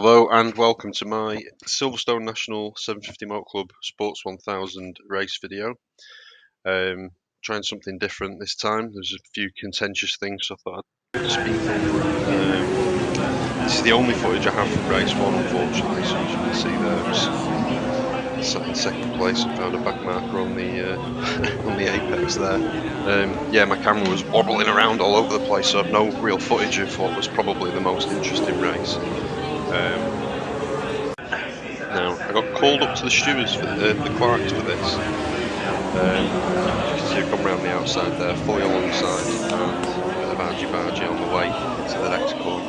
Hello and welcome to my Silverstone National 750 Motor Club Sports 1000 race video. Trying something different this time. There's a few contentious things, so I thought I'd speak over it. This is the only footage I have from race one, unfortunately. So as you can see there, I was sat in second place and found a back marker on the on the apex there. Yeah, my camera was wobbling around all over the place, so I've no real footage of what was probably the most interesting race. Now, I got called up to the stewards for the clerks for this. As you can see, I've gone round the outside there, fully alongside, and a bit of argy-bargy on the way into the next corner.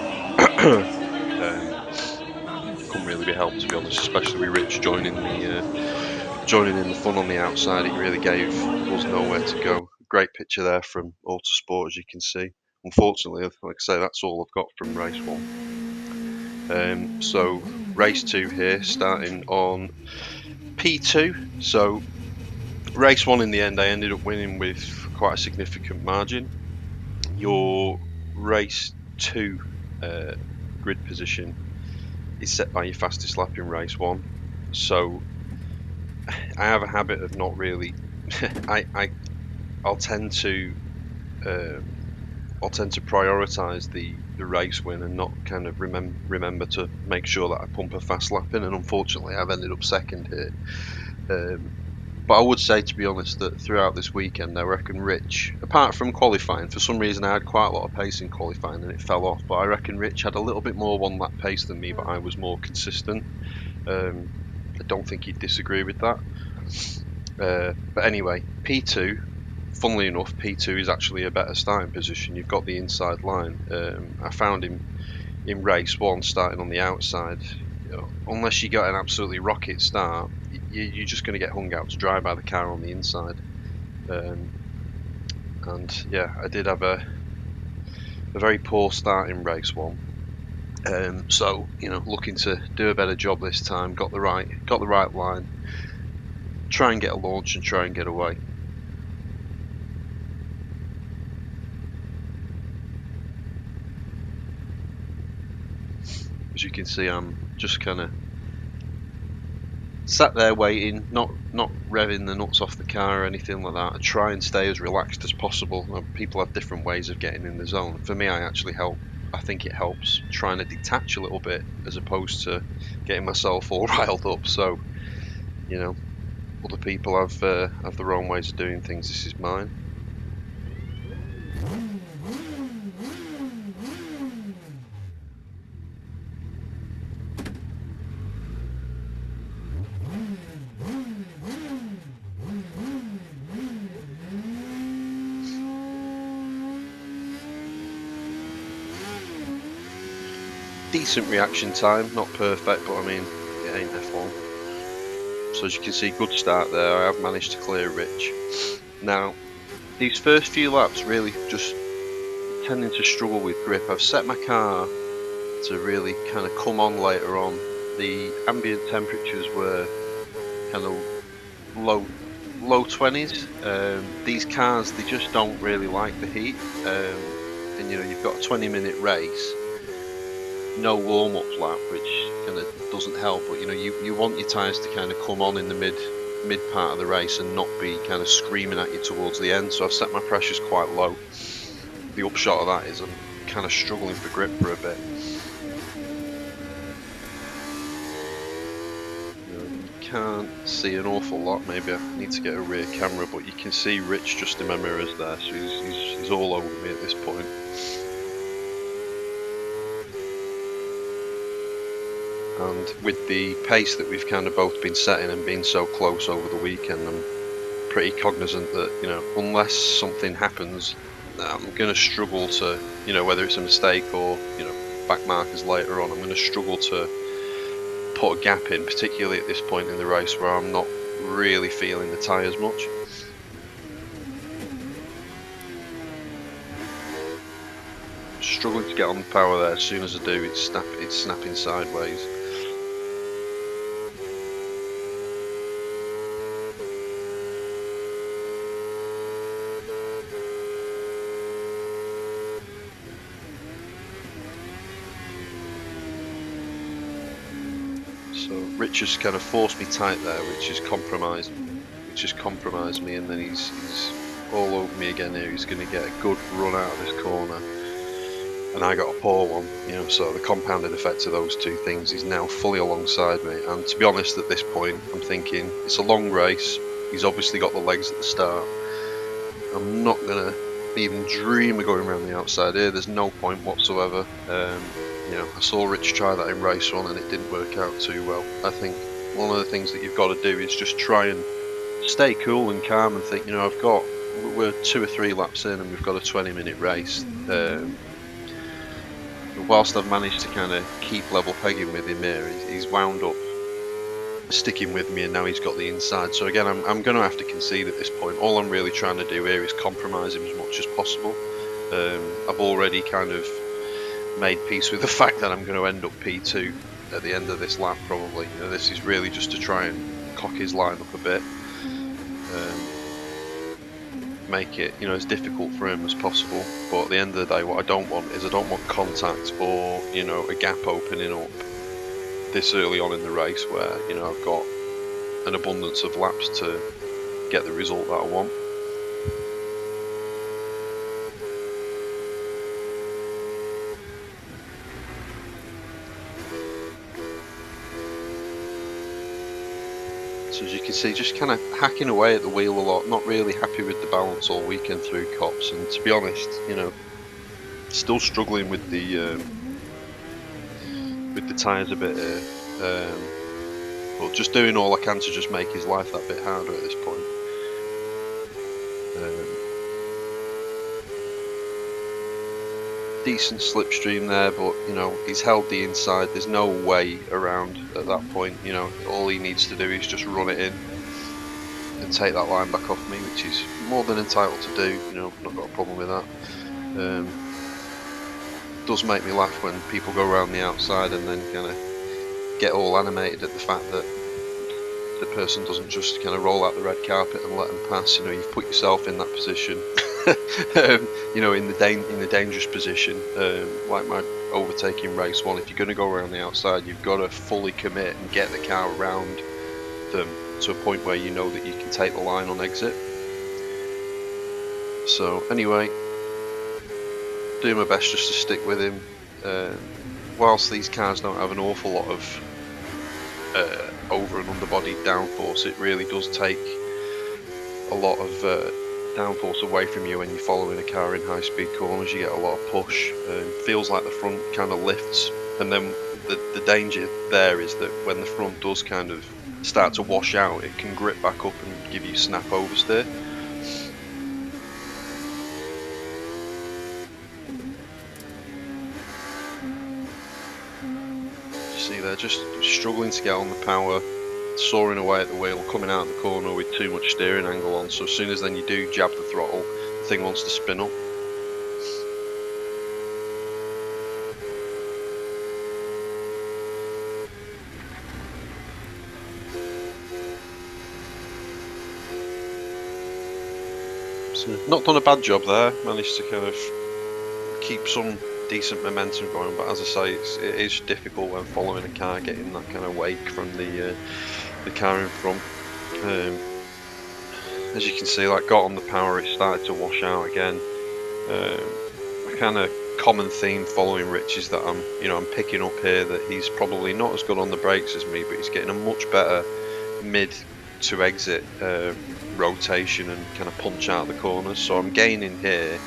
Couldn't really be helped, to be honest, especially with Rich joining in the fun on the outside. It really gave us nowhere to go. Great picture there from Autosport, as you can see. Unfortunately, like I say, that's all I've got from race one. So race two here, starting on P2. So race one, in the end, I ended up winning with quite a significant margin. Your race two grid position is set by your fastest lap in race one. So I have a habit of not really. I'll tend to prioritise the race win and not kind of remember to make sure that I pump a fast lap in. And unfortunately, I've ended up second here. But I would say, to be honest, that throughout this weekend, I reckon Rich, apart from qualifying, for some reason I had quite a lot of pace in qualifying and it fell off. But I reckon Rich had a little bit more one lap pace than me, but I was more consistent. I don't think he'd disagree with that. But anyway, P2, funnily enough, P2 is actually a better starting position. You've got the inside line. I found him in race one starting on the outside. Unless you got an absolutely rocket start, you're just going to get hung out to dry by the car on the inside. And yeah, I did have a very poor start in race one. So looking to do a better job this time. Got the right line. Try and get a launch and try and get away. As you can see, I'm just kind of sat there waiting, not revving the nuts off the car or anything like that. I try and stay as relaxed as possible. People have different ways of getting in the zone. For me, I think it helps trying to detach a little bit as opposed to getting myself all riled up. So, other people have their own ways of doing things. This is mine. Decent reaction time, not perfect, but I mean, it ain't F1. So as you can see, good start there. I have managed to clear Rich. Now, these first few laps really just tending to struggle with grip. I've set my car to really kind of come on later on. The ambient temperatures were kind of low 20s. These cars, they just don't really like the heat. And you've got a 20-minute race, no warm-up lap, which kind of doesn't help. But you want your tyres to kind of come on in the mid part of the race and not be kind of screaming at you towards the end. So I've set my pressures quite low. The upshot of that is I'm kind of struggling for grip for a bit. Can't see an awful lot. Maybe I need to get a rear camera, but you can see Rich just in my mirrors there, so he's all over me at this point. And with the pace that we've kind of both been setting and being so close over the weekend, I'm pretty cognizant that unless something happens, I'm going to struggle to whether it's a mistake or back markers later on, I'm going to struggle to put a gap in, particularly at this point in the race where I'm not really feeling the tyres much. Struggling to get on the power there. As soon as I do, it's snapping sideways. So Rich has kind of forced me tight there, which has compromised me, and then he's all over me again here. He's going to get a good run out of this corner, and I got a poor one, you know. So the compounded effect of those two things, he's now fully alongside me. And to be honest, at this point, I'm thinking it's a long race. He's obviously got the legs at the start. I'm not gonna even dream of going around the outside here. There's no point whatsoever. You know, I saw Rich try that in race one, and it didn't work out too well. I think one of the things that you've got to do is just try and stay cool and calm and think, you know, we're 2 or 3 laps in and we've got a 20-minute race. Whilst I've managed to kind of keep level pegging with him here, he's wound up sticking with me, and now he's got the inside. So again, I'm going to have to concede at this point. All I'm really trying to do here is compromise him as much as possible. I've already kind of made peace with the fact that I'm going to end up P2 at the end of this lap probably. You know, this is really just to try and cock his line up a bit. Make it, you know, as difficult for him as possible. But at the end of the day, what I don't want contact or, you know, a gap opening up this early on in the race where, you know, I've got an abundance of laps to get the result that I want. So as you can see, just kind of hacking away at the wheel a lot, not really happy with the balance all weekend through Cops, and to be honest, you know, still struggling with the tyres a bit here, but just doing all I can to just make his life that bit harder at this point. Decent slipstream there, but you know, he's held the inside. There's no way around at that point. You know, all he needs to do is just run it in and take that line back off me, which he's more than entitled to do. You know, not got a problem with that. Does make me laugh when people go around the outside and then kind of get all animated at the fact that the person doesn't just kind of roll out the red carpet and let them pass. You know, you've put yourself in that position. You know, in the dangerous position, like my overtaking race one. If you're going to go around the outside, you've got to fully commit and get the car around them to a point where you know that you can take the line on exit. So anyway, doing my best just to stick with him. Whilst these cars don't have an awful lot of over and underbody downforce, it really does take a lot of downforce away from you when you're following a car in high speed corners. You get a lot of push, feels like the front kind of lifts, and then the danger there is that when the front does kind of start to wash out, it can grip back up and give you snap oversteer. See, they're just struggling to get on the power, soaring away at the wheel, coming out of the corner with too much steering angle on, so as soon as then you do jab the throttle, the thing wants to spin up. So not done a bad job there, managed to kind of keep some decent momentum going, but as I say, it is difficult when following a car, getting that kind of wake from the car in front. As you can see, like, got on the power, it started to wash out again. A kind of common theme following Rich is that I'm picking up here that he's probably not as good on the brakes as me, but he's getting a much better mid to exit rotation and kind of punch out the corners. So I'm gaining here,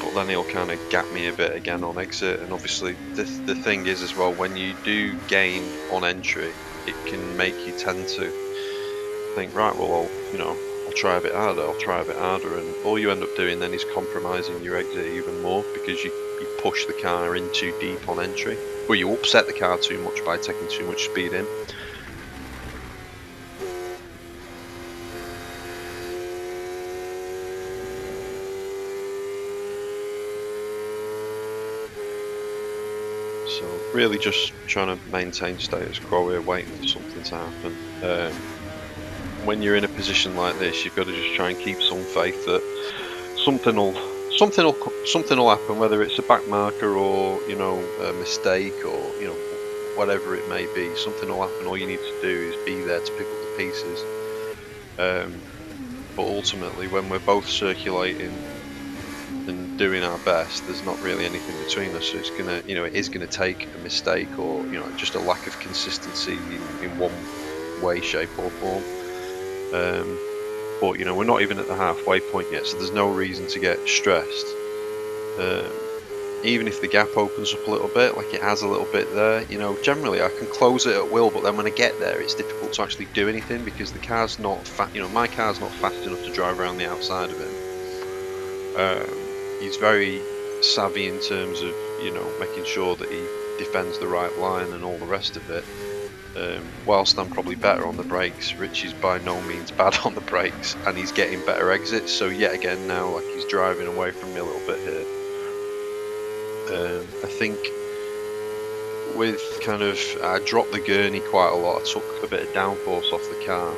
but then he'll kind of gap me a bit again on exit. And obviously the thing is as well, when you do gain on entry, it can make you tend to think, right, well, I'll try a bit harder, and all you end up doing then is compromising your exit even more, because you push the car in too deep on entry, or you upset the car too much by taking too much speed in. So really just trying to maintain status quo here, waiting for something to happen. When you're in a position like this, you've got to just try and keep some faith that something will happen, whether it's a back marker or a mistake or whatever it may be, something will happen. All you need to do is be there to pick up the pieces. But ultimately, when we're both circulating and doing our best, there's not really anything between us. So it's gonna, it is gonna take a mistake or just a lack of consistency in one way, shape, or form. But we're not even at the halfway point yet, so there's no reason to get stressed. Even if the gap opens up a little bit, like it has a little bit there, generally I can close it at will, but then when I get there, it's difficult to actually do anything because the car's not fast. My car's not fast enough to drive around the outside of him. He's very savvy in terms of, making sure that he defends the right line and all the rest of it. Whilst I'm probably better on the brakes, Rich is by no means bad on the brakes, and he's getting better exits. So yet again now, like he's driving away from me a little bit here. I think with I dropped the gurney quite a lot. I took a bit of downforce off the car,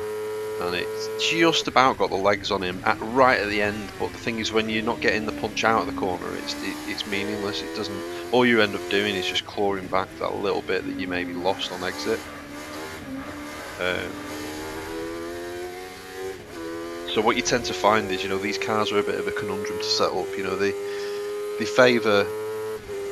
and it's just about got the legs on him right at the end. But the thing is, when you're not getting the punch out of the corner, it's meaningless. It doesn't. All you end up doing is just clawing back that little bit that you maybe lost on exit. So what you tend to find is, these cars are a bit of a conundrum to set up. They favour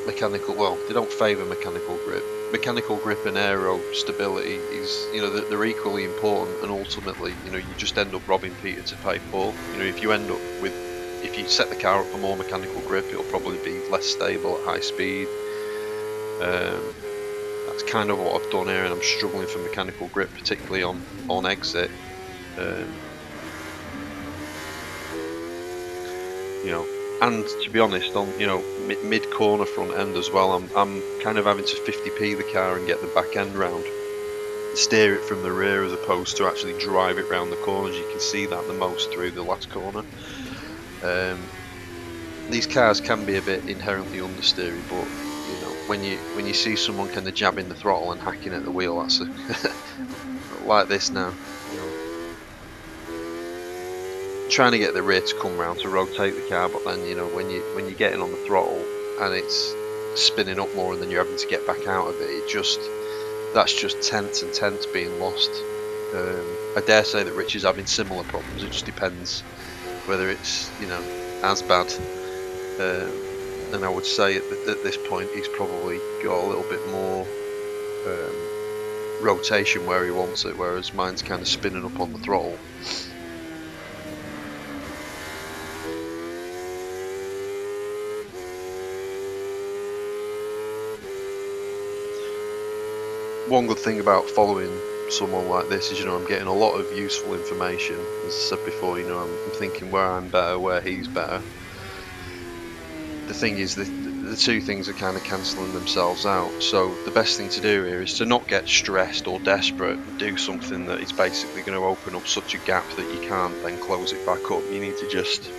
mechanical. Well, they don't favour mechanical grip. Mechanical grip and aero stability is, they're equally important, and ultimately, you just end up robbing Peter to pay Paul. If you set the car up for more mechanical grip, it'll probably be less stable at high speed. That's kind of what I've done here, and I'm struggling for mechanical grip, particularly on exit. And to be honest, on mid corner front end as well, I'm kind of having to 50p the car and get the back end round, steer it from the rear as opposed to actually drive it round the corners. You can see that the most through the last corner. These cars can be a bit inherently understeery, but when you see someone kind of jabbing the throttle and hacking at the wheel, that's like this now. Trying to get the rear to come round to rotate the car, but then when you're getting on the throttle and it's spinning up more and then you're having to get back out of it, that's just tenths and tenths being lost. I dare say that Rich is having similar problems. It just depends whether it's as bad. And I would say at this point he's probably got a little bit more rotation where he wants it, whereas mine's kind of spinning up on the throttle. One good thing about following someone like this is, I'm getting a lot of useful information. As I said before, I'm thinking where I'm better, where he's better. The thing is, the two things are kind of cancelling themselves out. So the best thing to do here is to not get stressed or desperate and do something that is basically going to open up such a gap that you can't then close it back up. You need to just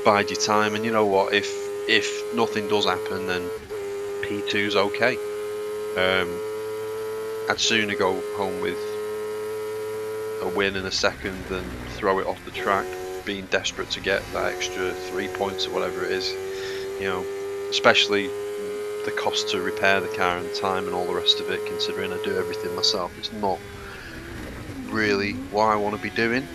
bide your time, and you know what, if nothing does happen, then P2's okay. I'd sooner go home with a win in a second than throw it off the track, being desperate to get that extra 3 points or whatever it is. Especially the cost to repair the car and time and all the rest of it, considering I do everything myself. It's not really what I want to be doing.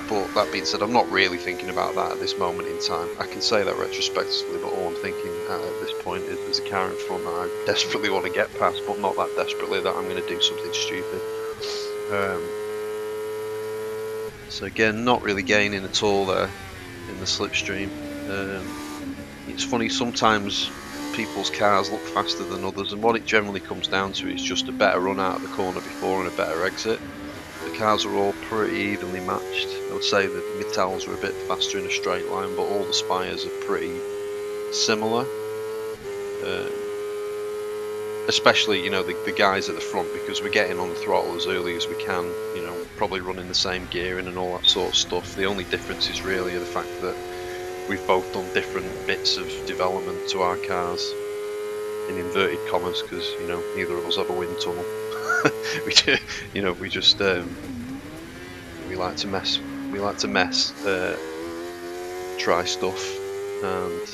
But that being said, I'm not really thinking about that at this moment in time. I can say that retrospectively, but all I'm thinking at this point is there's a car in front that I desperately want to get past, but not that desperately that I'm going to do something stupid. So again, not really gaining at all there in the slipstream. It's funny, sometimes people's cars look faster than others, and what it generally comes down to is just a better run out of the corner before and a better exit. The cars are all pretty evenly matched. I would say that the Mittals are a bit faster in a straight line, but all the Spires are pretty similar. Especially, the guys at the front, because we're getting on the throttle as early as we can, probably running the same gearing and all that sort of stuff. The only difference is really the fact that we've both done different bits of development to our cars, in inverted commas, because, neither of us have a wind tunnel. we just we like to mess, try stuff, and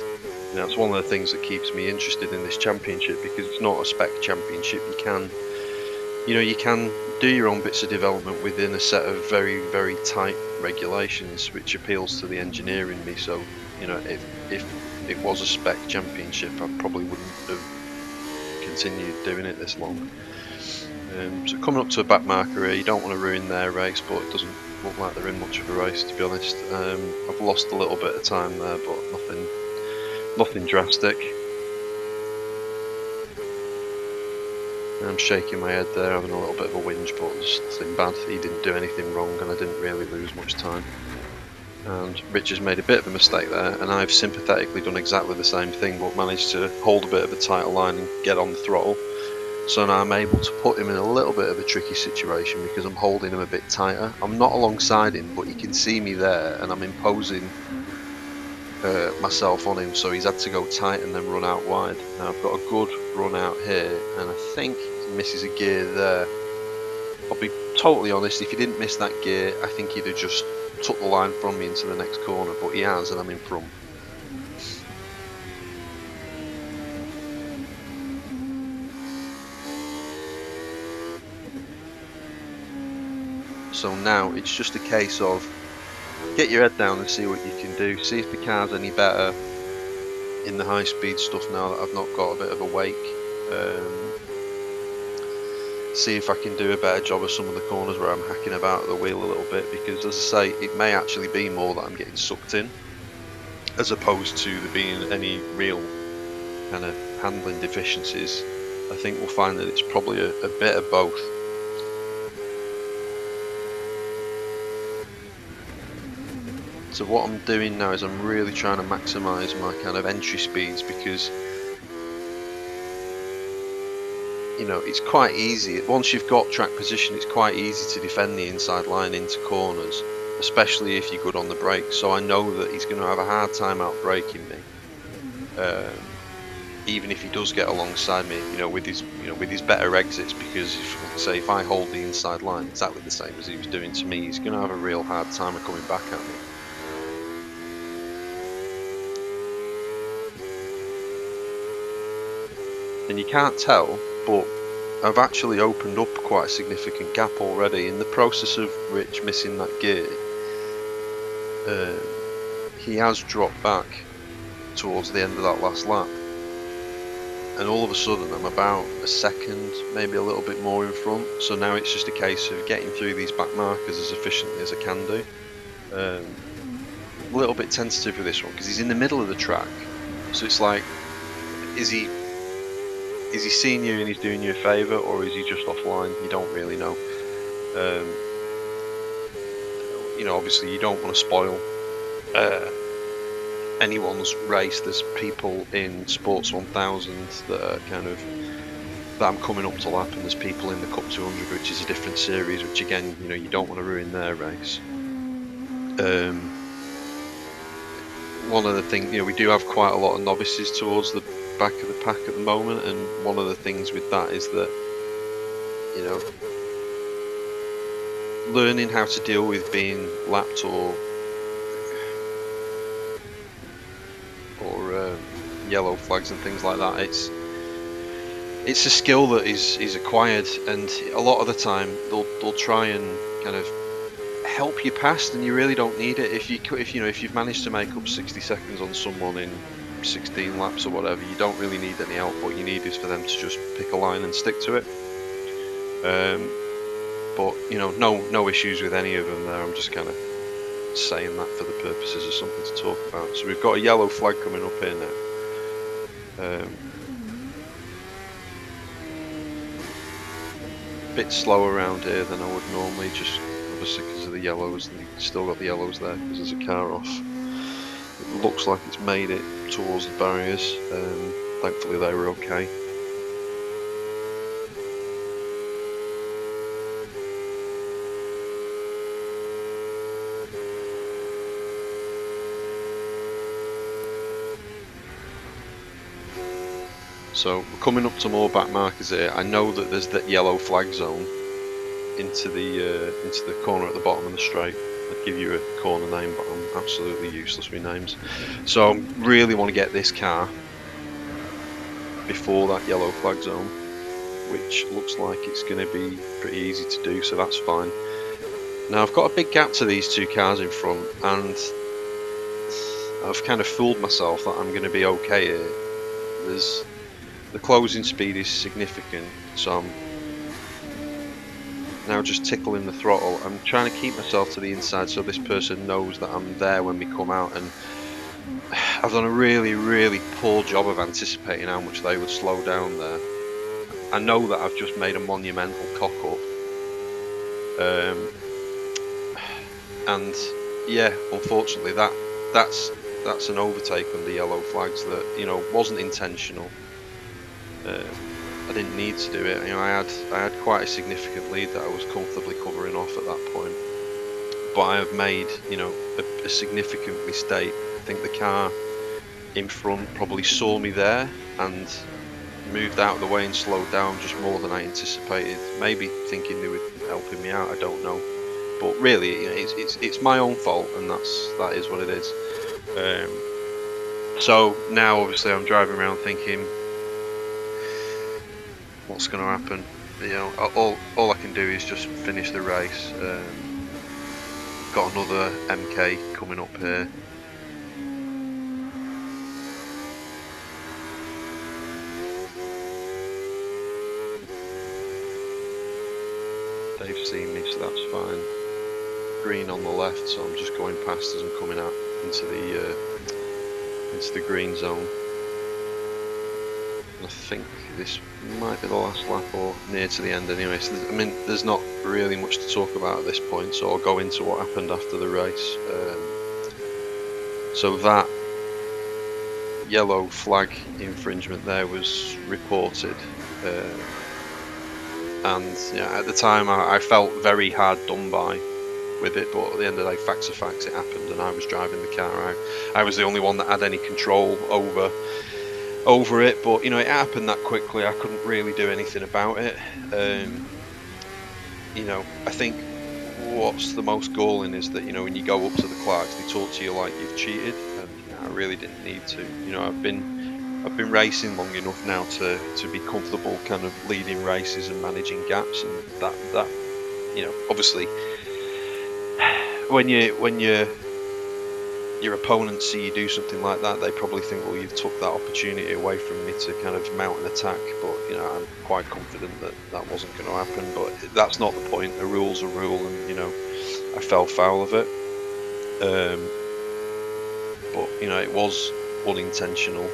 You know, it's one of the things that keeps me interested in this championship, because it's not a spec championship. You can do your own bits of development within a set of very, very tight regulations, which appeals to the engineer in me. So, if it was a spec championship, I probably wouldn't have continued doing it this long. So coming up to a back marker here, you don't want to ruin their race, but it doesn't look like they're in much of a race, to be honest. I've lost a little bit of time there, but nothing drastic. I'm shaking my head there, having a little bit of a whinge, but there's nothing bad. He didn't do anything wrong, and I didn't really lose much time. And Rich has made a bit of a mistake there, and I've sympathetically done exactly the same thing, but managed to hold a bit of a tighter line and get on the throttle. So now I'm able to put him in a little bit of a tricky situation, because I'm holding him a bit tighter. I'm not alongside him, but he can see me there, and I'm imposing myself on him, so he's had to go tight and then run out wide. Now I've got a good run out here, and I think he misses a gear there. I'll be totally honest, if he didn't miss that gear, I think he'd have just took the line from me into the next corner, but he has, and I'm in front. So now it's just a case of get your head down and see what you can do. See if the car's any better in the high speed stuff now that I've not got a bit of a wake. See if I can do a better job of some of the corners where I'm hacking about the wheel a little bit, because as I say, it may actually be more that I'm getting sucked in, as opposed to there being any real kind of handling deficiencies. I think we'll find that it's probably a bit of both. So what I'm doing now is I'm really trying to maximise my kind of entry speeds, because it's quite easy. Once you've got track position, it's quite easy to defend the inside line into corners, especially if you're good on the brakes. So I know that he's going to have a hard time out braking me, even if he does get alongside me, with his better exits, because if I hold the inside line exactly the same as he was doing to me, he's going to have a real hard time of coming back at me. And you can't tell, but I've actually opened up quite a significant gap already in the process of Rich missing that gear. He has dropped back towards the end of that last lap, and all of a sudden I'm about a second, maybe a little bit more in front. So now it's just a case of getting through these back markers as efficiently as I can do. A little bit tentative with this one, because he's in the middle of the track, so it's like, is he seeing you and he's doing you a favour, or is he just offline? You don't really know. Obviously you don't want to spoil anyone's race. There's people in Sports 1000 that are that I'm coming up to lap, and there's people in the Cup 200, which is a different series, which again, you don't want to ruin their race. One of the things, we do have quite a lot of novices towards the back of the pack at the moment, and one of the things with that is that learning how to deal with being lapped or yellow flags and things like that, it's a skill that is acquired, and a lot of the time they'll try and kind of help you past, and you really don't need it. If you've managed to make up 60 seconds on someone in 16 laps or whatever, you don't really need any help. What you need is for them to just pick a line and stick to it. But no issues with any of them there. I'm just kind of saying that for the purposes of something to talk about. So we've got a yellow flag coming up here now. Bit slower around here than I would normally, just obviously because of the yellows, and you've still got the yellows there because there's a car off. It looks like it's made it towards the barriers. Thankfully they were okay. So we're coming up to more back markers here. I know that there's that yellow flag zone into the corner at the bottom of the straight. I'd give you a corner name, but I'm absolutely useless with names. So I really want to get this car before that yellow flag zone, which looks like it's going to be pretty easy to do, so that's fine. Now I've got a big gap to these two cars in front, and I've kind of fooled myself that I'm going to be okay here. The closing speed is significant, so I'm now just tickling the throttle. I'm trying to keep myself to the inside so this person knows that I'm there when we come out, and I've done a really poor job of anticipating how much they would slow down there. I know that I've just made a monumental cock up, and yeah, unfortunately that's an overtake under yellow flags that, you know, wasn't intentional. I didn't need to do it. You know, I had quite a significant lead that I was comfortably covering off at that point, but I have made, you know, a significant mistake. I think the car in front probably saw me there and moved out of the way and slowed down just more than I anticipated. Maybe thinking they were helping me out, I don't know. But really, you know, it's my own fault, and that is what it is. So now, obviously, I'm driving around thinking, what's going to happen? You know, all I can do is just finish the race. Got another MK coming up here. They've seen me, so that's fine. Green on the left, so I'm just going past as I'm coming out into the green zone. I think this might be the last lap or near to the end anyway. So I mean, there's not really much to talk about at this point, so I'll go into what happened after the race. So that yellow flag infringement there was reported, and yeah, at the time I felt very hard done by with it, but at the end of the day, facts are facts, it happened, and I was driving the car. I was the only one that had any control over it, but you know, it happened that quickly. I couldn't really do anything about it. You know, I think what's the most galling is that, you know, when you go up to the clerks, they talk to you like you've cheated, and you know, I really didn't need to. You know, I've been racing long enough now to be comfortable kind of leading races and managing gaps, and that you know, obviously when your opponents see you do something like that, they probably think, well, you've took that opportunity away from me to kind of mount an attack. But you know, I'm quite confident that that wasn't going to happen. But that's not the point. A rule's a rule, and you know, I fell foul of it. But you know, it was unintentional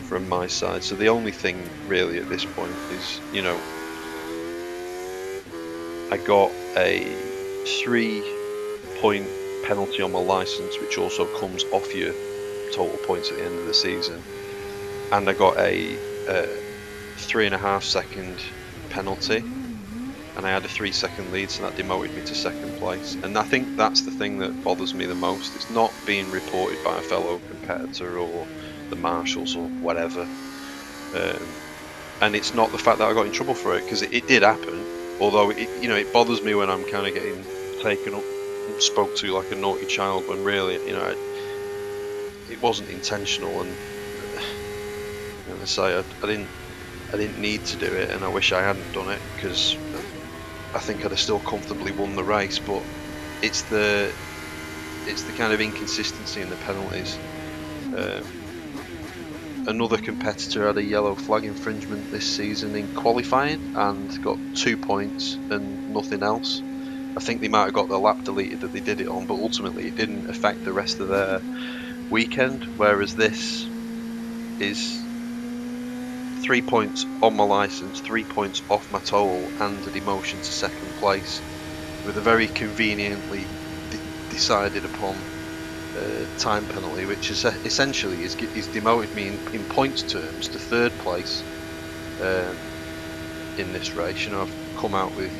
from my side. So the only thing really at this point is, you know, I got a 3-point penalty on my license, which also comes off your total points at the end of the season, and I got a 3.5 second penalty, and I had a 3-second lead, so that demoted me to second place. And I think that's the thing that bothers me the most. It's not being reported by a fellow competitor or the marshals or whatever, and it's not the fact that I got in trouble for it, because it did happen. Although you know, it bothers me when I'm kind of getting taken up, spoke to like a naughty child, when really, you know, it wasn't intentional. And as I say, I didn't need to do it, and I wish I hadn't done it, because I think I'd have still comfortably won the race. But it's the kind of inconsistency in the penalties. Another competitor had a yellow flag infringement this season in qualifying and got 2 points and nothing else. I think they might have got their lap deleted that they did it on, but ultimately it didn't affect the rest of their weekend, whereas this is 3 points on my licence, 3 points off my total, and a demotion to second place, with a very conveniently decided upon time penalty, which is essentially is demoted me in points terms to third place in this race. You know, I've come out with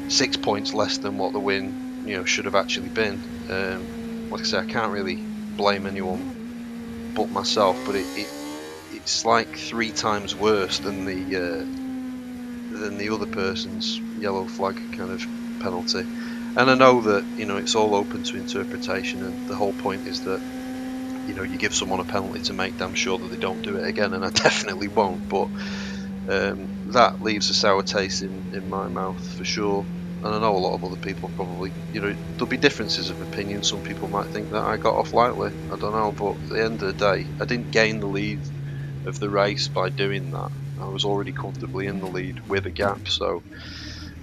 6 points less than what the win, you know, should have actually been. Like I say, I can't really blame anyone but myself, but it's like 3 times worse than the than the other person's yellow flag kind of penalty. And I know that, it's all open to interpretation, and the whole point is that, you give someone a penalty to make damn sure that they don't do it again, and I definitely won't. But that leaves a sour taste in my mouth for sure. And I know a lot of other people probably, there'll be differences of opinion. Some people might think that I got off lightly. I don't know, but at the end of the day, I didn't gain the lead of the race by doing that. I was already comfortably in the lead with a gap. So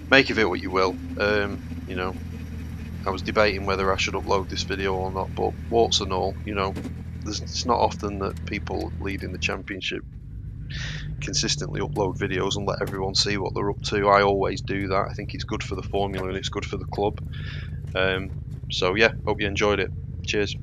make of it what you will. I was debating whether I should upload this video or not, but warts and all, it's not often that people leading the championship consistently upload videos and let everyone see what they're up to. I always do that. I think it's good for the formula and it's good for the club. Um, so yeah, hope you enjoyed it. Cheers.